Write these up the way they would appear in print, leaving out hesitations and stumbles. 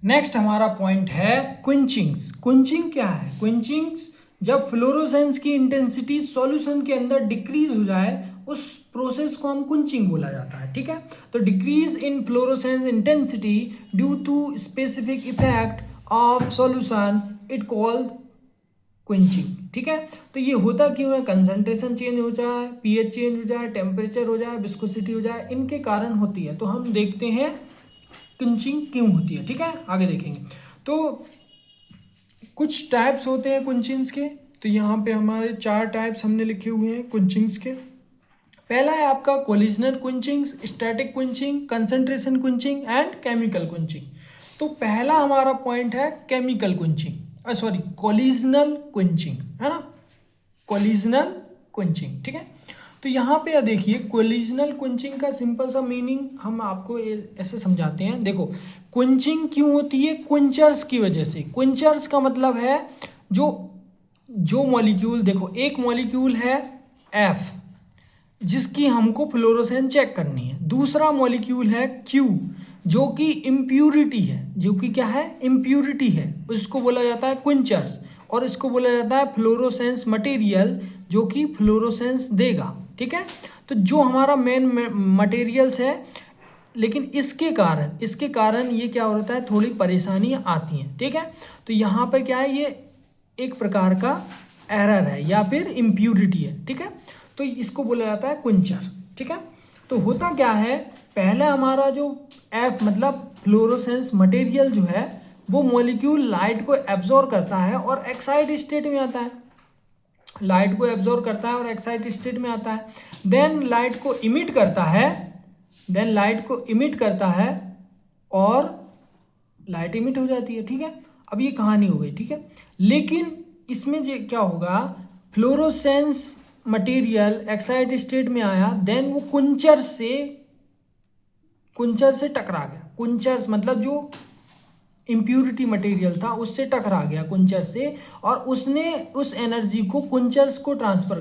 Next हमारा point है क्विंचिंग्स। Quenching क्या है? क्विंचिंग्स जब फ्लोरोसेंस की इंटेंसिटी सॉल्यूशन के अंदर डिक्रीज हो जाए उस प्रोसेस को हम क्विंचिंग बोला जाता है। ठीक है, तो decrease in fluorescence intensity due to specific effect of solution it called quenching. ठीक है, तो ये होता क्यों है? कंसंट्रेशन चेंज हो जाए, पीएच चेंज हो जाए, टेम्परेचर हो जाए, विस्कोसिटी हो जाए, इनके कारण होती है। तो हम देखते हैं क्विंचिंग क्यों होती है। ठीक है, आगे देखेंगे। तो कुछ टाइप्स होते हैं क्विंचिंग्स के, तो यहाँ पे हमारे 4 टाइप्स हमने लिखे हुए हैं क्विंचिंग्स के। पहला है आपका collisional quenching, static quenching, concentration quenching and chemical quenching. तो पहला हमारा पॉइंट है chemical quenching, sorry collisional quenching, है ना, कोलिजनल क्विंचिंग। ठीक है, तो यहाँ पे देखिए कोलिजनल क्विंचिंग का सिंपल सा मीनिंग हम आपको ऐसे समझाते हैं। देखो क्विंचिंग क्यों होती है? क्विंचर्स की वजह से। क्विंचर्स का मतलब है जो मॉलिक्यूल, देखो एक मॉलिक्यूल है एफ जिसकी हमको फ्लोरोसेंस चेक करनी है, दूसरा मॉलिक्यूल है क्यू जो कि इम्प्यूरिटी है, जो कि क्या है? इम्प्यूरिटी है, उसको बोला जाता है क्विंचर्स, और इसको बोला जाता है फ्लोरोसेंस मटेरियल जो कि फ्लोरोसेंस देगा। ठीक है, तो जो हमारा मेन मटेरियल्स है, लेकिन इसके कारण ये क्या होता है? थोड़ी परेशानियाँ आती हैं। ठीक है, तो यहाँ पर क्या है? ये एक प्रकार का एरर है या फिर इम्प्यूरिटी है। ठीक है, तो इसको बोला जाता है क्विंचर। ठीक है, तो होता क्या है? पहले हमारा जो एफ मतलब फ्लोरोसेंस मटेरियल जो है वो मॉलिक्यूल लाइट को एब्जॉर्ब करता है और एक्साइट स्टेट में आता है, लाइट को एब्जॉर्ब करता है और एक्साइट स्टेट में आता है। देन लाइट को इमिट करता है और लाइट इमिट हो जाती है। ठीक है, अब ये कहानी हो गई। ठीक है, लेकिन इसमें जो क्या होगा, फ्लोरोसेंस मटेरियल एक्साइट स्टेट में आया, देन वो कुंचर से टकरा गया। कुंचर्स मतलब जो इम्प्यूरिटी मटेरियल था उससे टकरा गया कुंचर से, और उसने उस एनर्जी को कुंचर्स को ट्रांसफर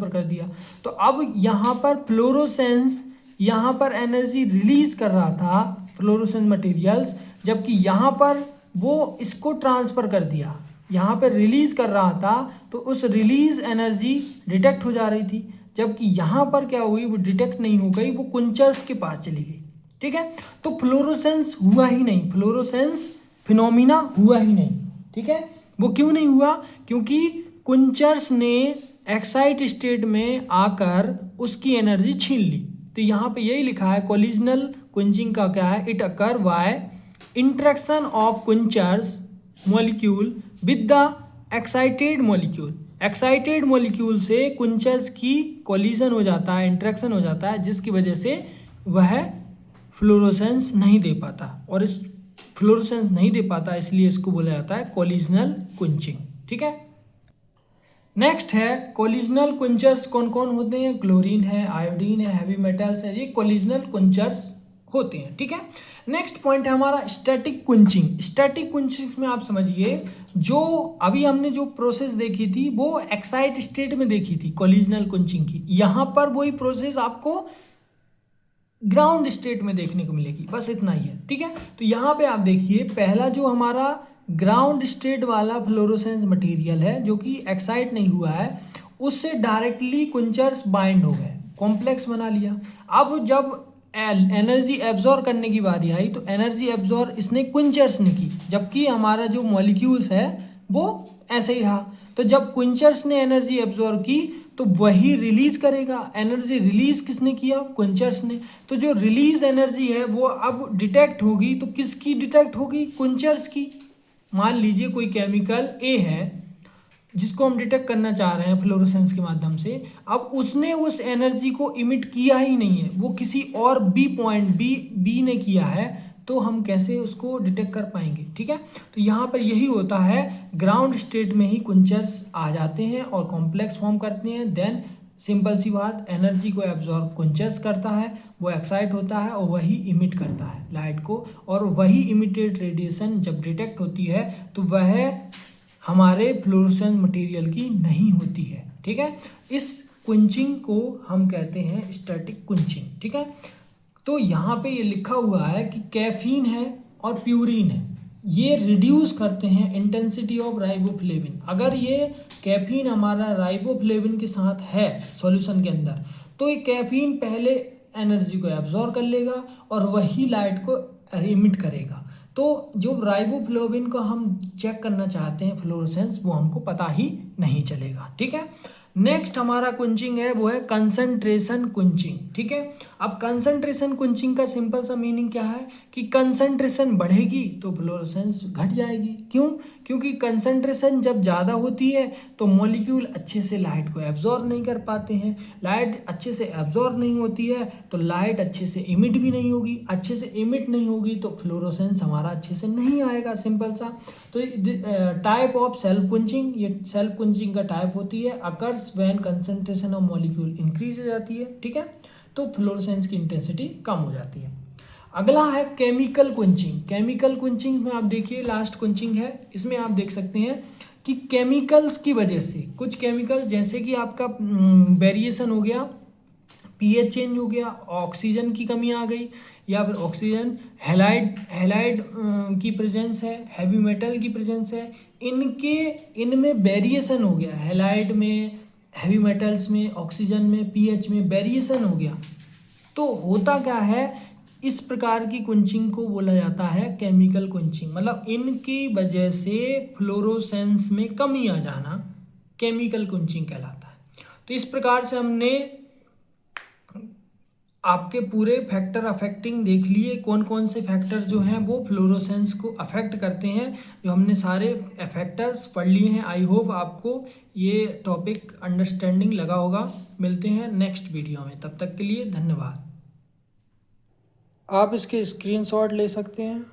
कर दिया। तो अब यहाँ पर फ्लोरोसेंस यहाँ पर एनर्जी रिलीज कर रहा था फ्लोरोसेंस मटेरियल्स, जबकि यहाँ पर वो इसको ट्रांसफर कर दिया, यहाँ पर रिलीज कर रहा था, तो उस रिलीज एनर्जी डिटेक्ट हो जा रही थी, जबकि यहाँ पर क्या हुई? वो डिटेक्ट नहीं हो गई, वो कुंचर्स के पास चली गई। ठीक है, तो फ्लोरोसेंस हुआ ही नहीं, फ्लोरोसेंस फिनोमिना हुआ ही नहीं। ठीक है, वो क्यों नहीं हुआ? क्योंकि कुंचर्स ने एक्साइट स्टेट में आकर उसकी एनर्जी छीन ली। तो यहाँ पे यही लिखा है कोलिजनल क्विंचिंग का क्या है? It occur by interaction of quenchers molecule with the excited molecule से कुंचर्स की कोलिजन हो जाता है, इंटरेक्शन हो जाता है, जिसकी वजह से वह फ्लोरोसेंस नहीं दे पाता, और इस फ्लोरोसेंस नहीं दे पाता इसलिए इसको बोला जाता है कोलिजनल क्विंचिंग। ठीक है, नेक्स्ट है कोलिजनल क्विंचर्स कौन कौन होते हैं? क्लोरीन है, आयोडीन है, हैवी मेटल्स है, ये कोलिजनल क्विंचर्स होते हैं। ठीक है, नेक्स्ट पॉइंट है हमारा स्टैटिक क्विंचिंग। स्टैटिक क्विंचिंग में आप समझिए, जो अभी हमने जो प्रोसेस देखी थी वो एक्साइट स्टेट में देखी थी कोलिजनल क्विंचिंग की, यहाँ पर वही प्रोसेस आपको ग्राउंड स्टेट में देखने को मिलेगी, बस इतना ही है। ठीक है, तो यहाँ पे आप देखिए पहला जो हमारा ग्राउंड स्टेट वाला फ्लोरोसेंस मटेरियल है जो कि एक्साइट नहीं हुआ है, उससे डायरेक्टली कुंचर्स बाइंड हो गए, कॉम्प्लेक्स बना लिया। अब जब एनर्जी एब्जॉर्ब करने की बारी आई तो एनर्जी एब्जॉर्ब इसने क्विंचर्स ने की, जबकि हमारा जो मॉलिक्यूल्स है वो ऐसे ही रहा। तो जब क्विंचर्स ने एनर्जी एब्जॉर्ब की तो वही रिलीज करेगा। एनर्जी रिलीज किसने किया? क्विंचर्स ने। तो जो रिलीज एनर्जी है वो अब डिटेक्ट होगी, तो किसकी डिटेक्ट होगी? क्विंचर्स की। मान लीजिए कोई केमिकल ए है जिसको हम डिटेक्ट करना चाह रहे हैं फ्लोरोसेंस के माध्यम से, अब उसने उस एनर्जी को इमिट किया ही नहीं है, वो किसी और बी ने किया है, तो हम कैसे उसको डिटेक्ट कर पाएंगे? ठीक है, तो यहाँ पर यही होता है, ग्राउंड स्टेट में ही कुंचर्स आ जाते हैं और कॉम्प्लेक्स फॉर्म करते हैं। देन सिंपल सी बात, एनर्जी को एब्जॉर्ब कुंचर्स करता है, वो एक्साइट होता है और वही इमिट करता है लाइट को, और वही इमिटेड रेडिएशन जब डिटेक्ट होती है तो वह हमारे फ्लोरोसेंस मटेरियल की नहीं होती है। ठीक है, इस क्विंचिंग को हम कहते हैं स्टैटिक क्विंचिंग। ठीक है, तो यहाँ पे ये लिखा हुआ है कि कैफीन है और प्यूरिन है, ये रिड्यूस करते हैं इंटेंसिटी ऑफ राइबोफ्लेविन। अगर ये कैफीन हमारा राइबोफ्लेविन के साथ है सॉल्यूशन के अंदर, तो ये कैफीन पहले एनर्जी को एब्जॉर्ब कर लेगा और वही लाइट को इमिट करेगा। तो जो राइबोफ्लेविन को हम चेक करना चाहते हैं फ्लोरोसेंस, वो हमको पता ही नहीं चलेगा। ठीक है, नेक्स्ट हमारा कुंचिंग है, वो है कंसंट्रेशन कुंचिंग। ठीक है, अब कंसंट्रेशन कुंचिंग का सिंपल सा मीनिंग क्या है कि कंसंट्रेशन बढ़ेगी तो फ्लोरोसेंस घट जाएगी। क्यों? क्योंकि कंसंट्रेशन जब ज़्यादा होती है तो मॉलिक्यूल अच्छे से लाइट को एब्जॉर्ब नहीं कर पाते हैं, लाइट अच्छे से एब्जॉर्ब नहीं होती है तो लाइट अच्छे से इमिट भी नहीं होगी, अच्छे से इमिट नहीं होगी तो फ्लोरोसेंस हमारा अच्छे से नहीं आएगा, सिंपल सा। तो टाइप ऑफ सेल्फ कुंचिंग, ये सेल्फ कुंचिंग का टाइप होती है, occurs when concentration of molecule increase हो जाती है। ठीक है, तो फ्लोरोसेंस की इंटेंसिटी कम हो जाती है। अगला है केमिकल कुंचिंग। केमिकल कुंचिंग में आप देखिए लास्ट कुंचिंग है, इसमें आप देख सकते हैं कि केमिकल्स की वजह से, कुछ केमिकल जैसे कि आपका वेरिएशन हो गया, पीएच चेंज हो गया, ऑक्सीजन की कमी आ गई, या फिर ऑक्सीजन हैलाइड की प्रेजेंस है, हैवी मेटल की प्रेजेंस है, इनमें वेरिएशन हो गया, हैलाइड में, हैवी मेटल्स में, ऑक्सीजन में, पीएच में वेरिएशन हो गया। तो होता क्या है, इस प्रकार की कुंचिंग को बोला जाता है केमिकल कुंचिंग, मतलब इनकी वजह से फ्लोरोसेंस में कमी आ जाना केमिकल कुंचिंग कहलाता है। तो इस प्रकार से हमने आपके पूरे फैक्टर अफेक्टिंग देख लिए, कौन कौन से फैक्टर जो हैं वो फ्लोरोसेंस को अफेक्ट करते हैं, जो हमने सारे फैक्टर्स पढ़ लिए हैं। आई होप आपको ये टॉपिक अंडरस्टैंडिंग लगा होगा। मिलते हैं नेक्स्ट वीडियो में, तब तक के लिए धन्यवाद। आप इसके स्क्रीनशॉट ले सकते हैं।